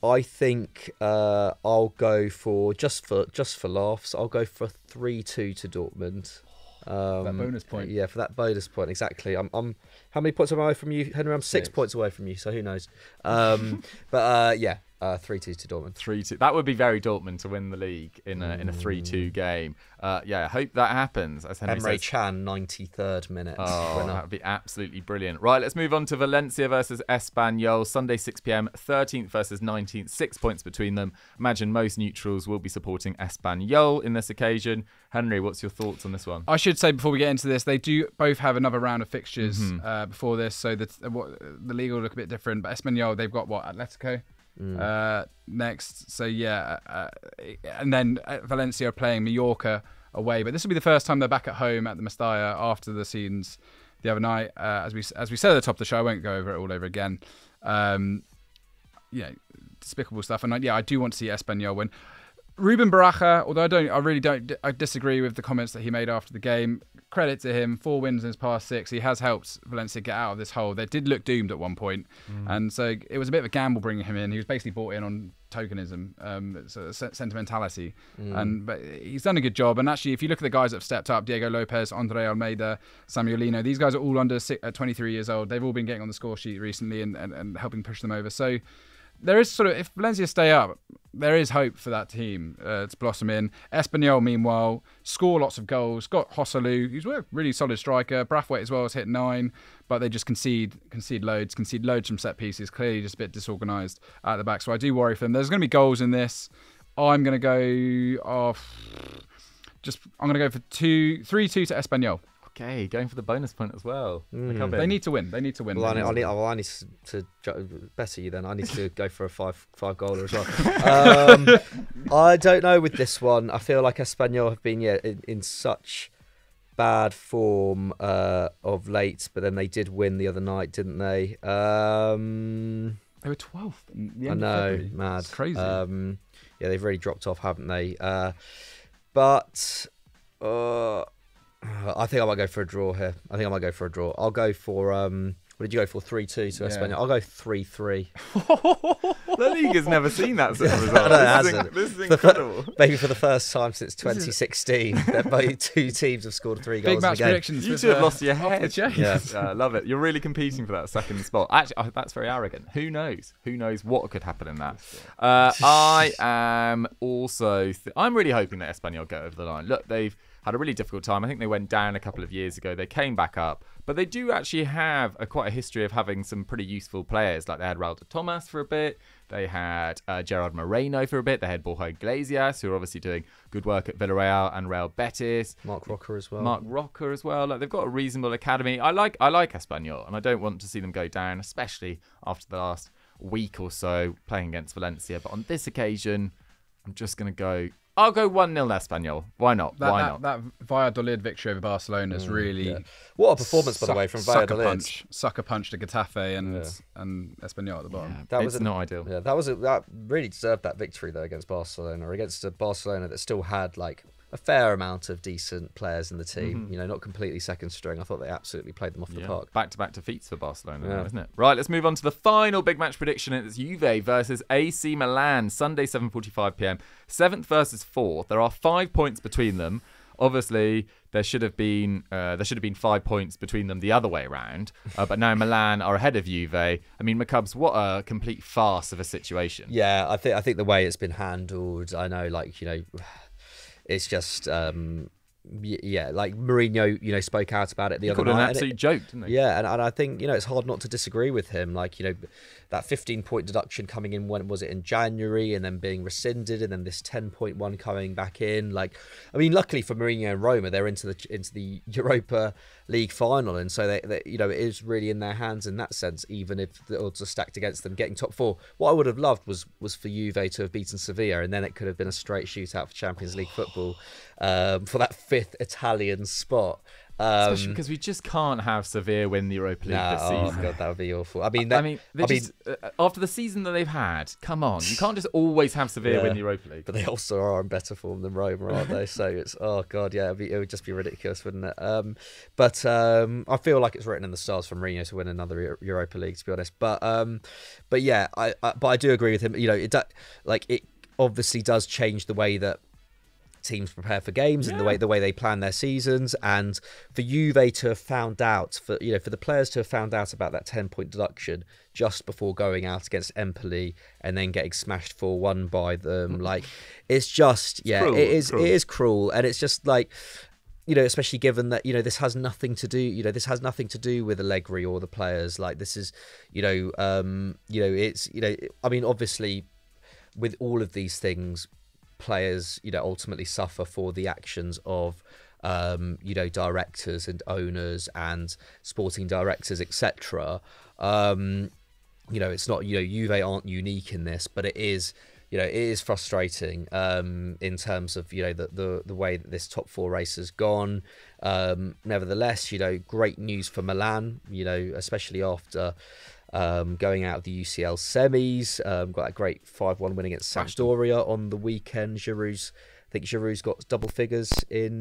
S2: I think I'll go for just for laughs. I'll go for 3-2 to Dortmund.
S3: That bonus point.
S2: Yeah, for that bonus point, exactly. I'm how many points am I away from you, Henry? I'm 6 points away from you, so who knows? 3-2 to Dortmund.
S1: 3-2. That would be very Dortmund to win the league in a 3-2 game. I hope that happens. As Henry
S2: Emre
S1: says.
S2: Can, 93rd minute.
S1: Oh, that would be absolutely brilliant. Right, let's move on to Valencia versus Espanyol. Sunday, 6 p.m. 13th versus 19th. 6 points between them. Imagine most neutrals will be supporting Espanyol in this occasion. Henry, what's your thoughts on this one?
S3: I should say before we get into this, they do both have another round of fixtures before this, so the league will look a bit different. But Espanyol, they've got Atletico next. So and then Valencia are playing Mallorca away. But this will be the first time they're back at home at the Mestalla after the scenes the other night. As we said at the top of the show, I won't go over it all over again. Despicable stuff. And I do want to see Espanyol win. Ruben Baraja, although I disagree with the comments that he made after the game. Credit to him, 4 wins in his past 6. He has helped Valencia get out of this hole. They did look doomed at one point, and so it was a bit of a gamble bringing him in. He was basically brought in on tokenism, sentimentality, but he's done a good job. And actually, if you look at the guys that have stepped up, Diego Lopez, Andre Almeida, Samuelino, these guys are all under 23 years old. They've all been getting on the score sheet recently and helping push them over. So there is if Valencia stay up, there is hope for that team to blossom in. Espanyol, meanwhile, score lots of goals. Got Joselu, who's a really solid striker. Braithwaite as well has hit 9, but they just concede loads from set pieces. Clearly just a bit disorganised at the back. So I do worry for them. There's going to be goals in this. I'm going to go I'm going to go for 3-2 to Espanyol.
S1: Okay, going for the bonus point as well.
S3: They need to win.
S2: Well, I need to better you then. I need to go for a five goaler as well. I don't know with this one. I feel like Espanyol have been in such bad form of late, but then they did win the other night, didn't they?
S3: They were 12th.
S2: I know, mad.
S3: It's crazy.
S2: They've really dropped off, haven't they? But I think I might go for a draw here. I'll go for what did you go for? 3-2 to Espanyol. I'll go 3-3.
S1: The league has never seen that sort of result.
S2: No, it hasn't.
S1: This is incredible.
S2: Maybe for the first time since 2016, that both 2 teams have scored 3 goals
S3: Big match
S2: in a game.
S3: predictions.
S1: You two have lost your head.
S2: Yeah.
S1: I love it. You're really competing for that second spot. Actually, that's very arrogant. Who knows? Who knows what could happen in that? I am also... I'm really hoping that Espanyol go over the line. Look, they've had a really difficult time. I think they went down a couple of years ago. They came back up. But they do actually have quite a history of having some pretty useful players. Like they had Raul de Tomas for a bit. They had Gerard Moreno for a bit. They had Borja Iglesias, who are obviously doing good work at Villarreal and Real Betis.
S2: Mark Rocker as well.
S1: Like they've got a reasonable academy. I like Espanyol, and I don't want to see them go down, especially after the last week or so playing against Valencia. But on this occasion, I'm just going to go... I'll go 1-0 Espanyol. Why not?
S3: That Valladolid victory over Barcelona is really...
S2: Yeah. What a performance, by the way, from Valladolid.
S3: Sucker punch to Getafe and Espanyol at the bottom.
S1: Yeah, it's not ideal.
S2: Yeah, that really deserved that victory, though, against Barcelona. Or against a Barcelona that still had, a fair amount of decent players in the team. Not completely second string. I thought they absolutely played them off the park.
S1: Back-to-back defeats for Barcelona, now, isn't it? Right, let's move on to the final big match prediction. It's Juve versus AC Milan, Sunday, 7:45 p.m. 7th versus 4th. There are 5 points between them. Obviously, there should have been 5 points between them the other way around. But now Milan are ahead of Juve. I mean, McCubs, what a complete farce of a situation.
S2: Yeah, I think the way it's been handled, I know, it's just, like Mourinho, spoke out about it the other night.
S1: He called it an absolute joke, didn't he?
S2: Yeah, and I think, it's hard not to disagree with him. That 15-point deduction coming in, when was it, in January, and then being rescinded, and then this 10-point one coming back in. Luckily for Mourinho and Roma, they're into the Europa league final, and so they you know, it is really in their hands in that sense, even if the odds are stacked against them getting top four. What I would have loved was for Juve to have beaten Sevilla, and then it could have been a straight shootout for Champions League football for that 5th Italian spot.
S1: Especially because we just can't have Sevilla win the Europa League this season.
S2: Oh God, that would be awful.
S1: After the season that they've had, come on, you can't just always have Sevilla win the Europa League.
S2: But they also are in better form than Roma, aren't they? So it's it would just be ridiculous, wouldn't it? I feel like it's written in the stars for Mourinho to win another Europa League, to be honest. But I do agree with him. You know, it obviously does change the way that teams prepare for games and the way they plan their seasons, and for Juve to have found out, for the players to have found out about that 10-point deduction just before going out against Empoli and then getting smashed 4-1 by them, like, it's just cruel. It is cruel, and it's just like, you know, especially given that, you know, this has nothing to do with Allegri or the players. Like, this is, I mean, obviously with all of these things, players, you know, ultimately suffer for the actions of, directors and owners and sporting directors, etc. It's not, Juve aren't unique in this, but it is frustrating in terms of, the way that this top four race has gone. Nevertheless, great news for Milan, especially after going out of the UCL semis. Got a great 5-1 win against Sampdoria on the weekend. I think Giroud's got double figures in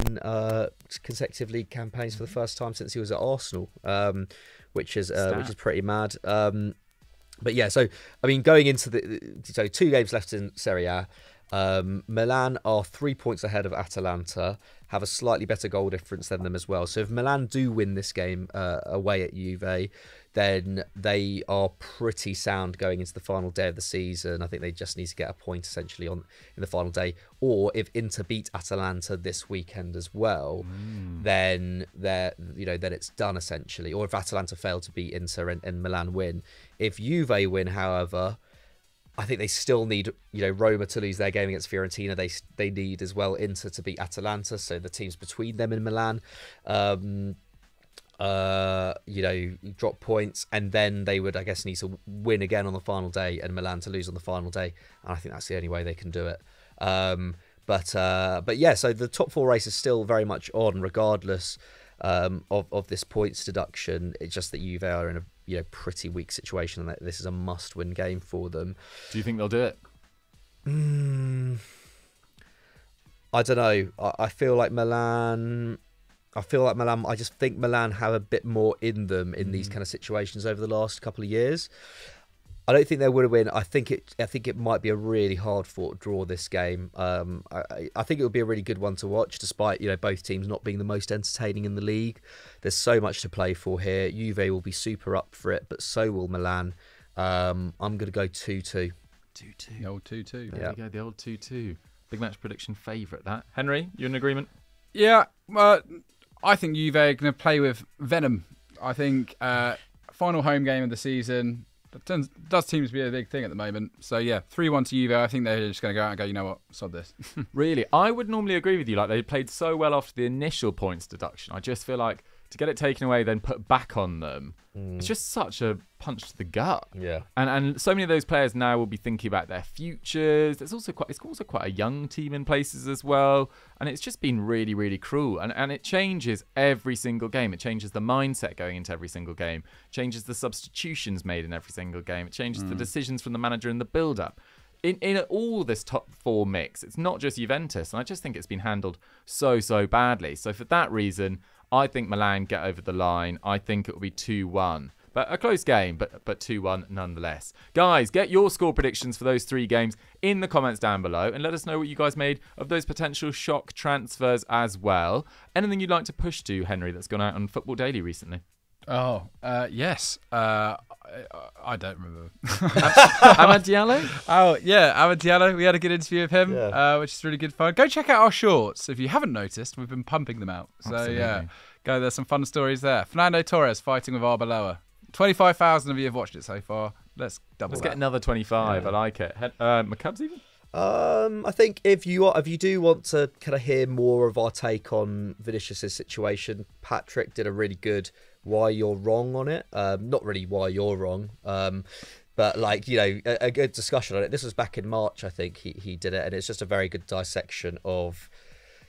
S2: consecutive league campaigns for the first time since he was at Arsenal, which is pretty mad. But yeah, so I mean, going into 2 games left in Serie A. Milan are 3 points ahead of Atalanta, have a slightly better goal difference than them as well. So if Milan do win this game away at Juve, then they are pretty sound going into the final day of the season. I think they just need to get a point essentially in the final day. Or if Inter beat Atalanta this weekend as well, then then it's done essentially. Or if Atalanta fail to beat Inter and Milan win. If Juve win, however, I think they still need, Roma to lose their game against Fiorentina. They need as well Inter to beat Atalanta. So the teams between them and Milan, drop points, and then they would, I guess, need to win again on the final day and Milan to lose on the final day. And I think that's the only way they can do it. But yeah, so the top 4 race is still very much on, regardless of this points deduction. It's just that Juve are in a pretty weak situation, and that this is a must-win game for them.
S1: Do you think they'll do it?
S2: I don't know. I feel like Milan. I just think Milan have a bit more in them in these kind of situations over the last couple of years. I don't think they would have win. I think it might be a really hard fought draw, this game. I think it would be a really good one to watch, despite both teams not being the most entertaining in the league. There's so much to play for here. Juve will be super up for it, but so will Milan. I'm going to go 2-2.
S1: 2-2.
S3: The old 2-2.
S1: There you go, the old 2-2. Big match prediction favourite, that. Henry, you in agreement?
S3: Yeah, I think Juve are going to play with venom. I think final home game of the season. That does seem to be a big thing at the moment. So yeah, 3-1 to Juve. I think they're just going to go out and go, you know what, sod this.
S1: Really? I would normally agree with you. Like, they played so well after the initial points deduction. I just feel like to get it taken away, then put back on them, it's just such a punch to the gut.
S2: Yeah.
S1: And so many of those players now will be thinking about their futures. It's also quite a young team in places as well. And it's just been really, really cruel. And it changes every single game. It changes the mindset going into every single game. It changes the substitutions made in every single game. It changes the decisions from the manager in the build-up. In all this top 4 mix, it's not just Juventus. And I just think it's been handled so badly. So for that reason, I think Milan get over the line. I think it will be 2-1. But a close game, but 2-1 nonetheless. Guys, get your score predictions for those 3 games in the comments down below, and let us know what you guys made of those potential shock transfers as well. Anything you'd like to push to, Henry, that's gone out on Football Daily recently?
S3: Oh, yes. I don't remember.
S1: Amad Diallo?
S3: Oh, yeah, Amad Diallo. We had a good interview of him, which is really good fun. Go check out our shorts. If you haven't noticed, we've been pumping them out. So, absolutely. Yeah, go. There's some fun stories there. Fernando Torres fighting with Arbeloa. 25,000 of you have watched it so far. Let's get another 25.
S1: Yeah. I like it. McCubs even?
S2: I think if you do want to kind of hear more of our take on Vinicius' situation, Patrick did a really good "Why You're Wrong" on it. Not really why you're wrong, but like, you know, a good discussion on it. This was back in March, I think he did it, and it's just a very good dissection of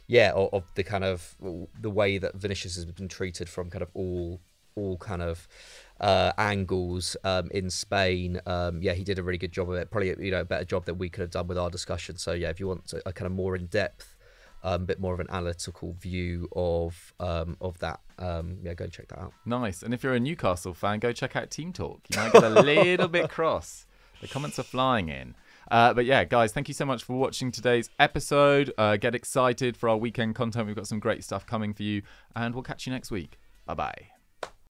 S2: the kind of the way that Vinicius has been treated from kind of all kind of angles in Spain. He did a really good job of it. Probably, you know, a better job than we could have done with our discussion. So yeah, if you want a kind of more in depth, bit more of an analytical view of that, go and check that out.
S1: Nice. And if you're a Newcastle fan, go check out Team Talk. You might get a little bit cross. The comments are flying in. But yeah, guys, thank you so much for watching today's episode. Get excited for our weekend content. We've got some great stuff coming for you, and we'll catch you next week. Bye-bye.